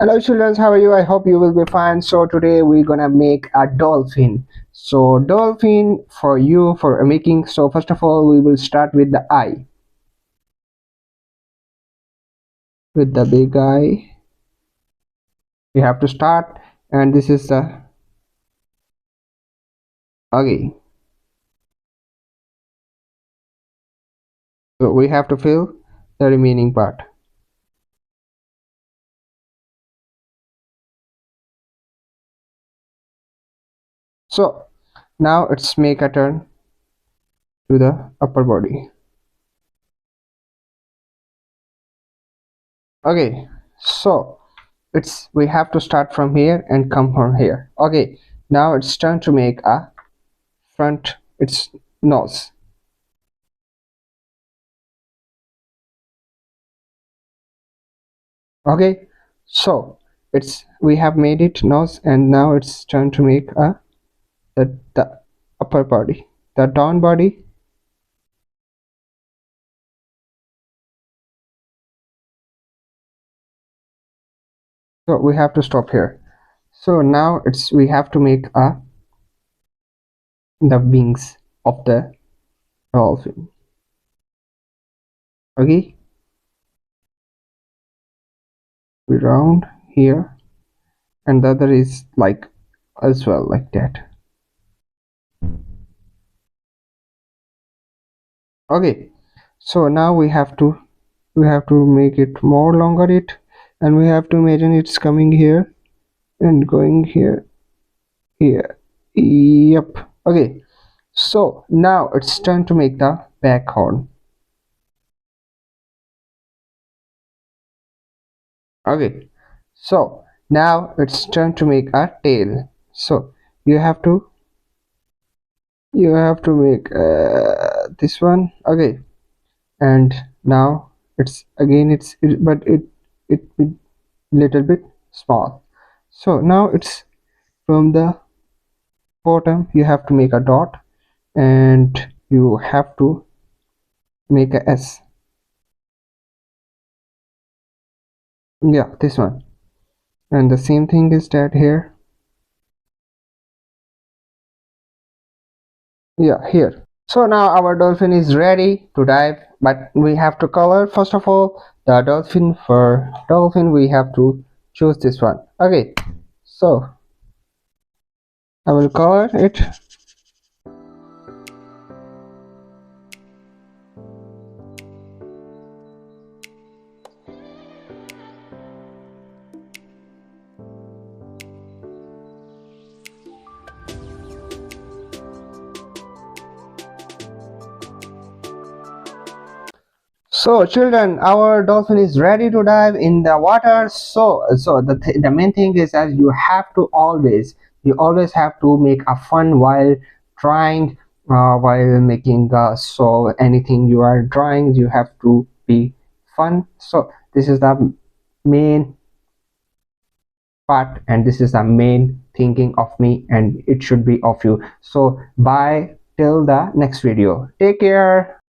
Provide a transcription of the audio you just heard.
Hello children, how are you? I hope you will be fine. So today we're gonna make a dolphin. So dolphin for you for making. So first of all we will start with the eye. With the big eye. We have to start, and this is the okay. So we have to fill the remaining part. So now let's make a turn to the upper body. Okay, so we have to start from here and come from here. Okay, now it's time to make a front its nose. Okay, so we have made it nose, and now it's time to make the upper body, the down body. So we have to stop here. So now we have to make the wings of the dolphin. Okay, we round here, and the other is like as well, like that. Okay, so now we have to make it more longer, and we have to imagine it's coming here and going here. Yep. Okay, so now it's time to make the back horn. Okay, so now it's time to make a tail. So you have to make this one. Okay, and now but it little bit small. So now it's from the bottom you have to make a dot, and you have to make a S. Yeah, this one. And the same thing is that here. Yeah, here. So now our dolphin is ready to dive, but we have to color. First of all, the dolphin. For dolphin we have to choose this one. Okay, so I will color it. So children, our dolphin is ready to dive in the water. So the main thing is that you always have to make a fun while trying, while making so anything you are drawing, you have to be fun. So this is the main part, and this is the main thinking of me, and it should be of you. So bye till the next video. Take care.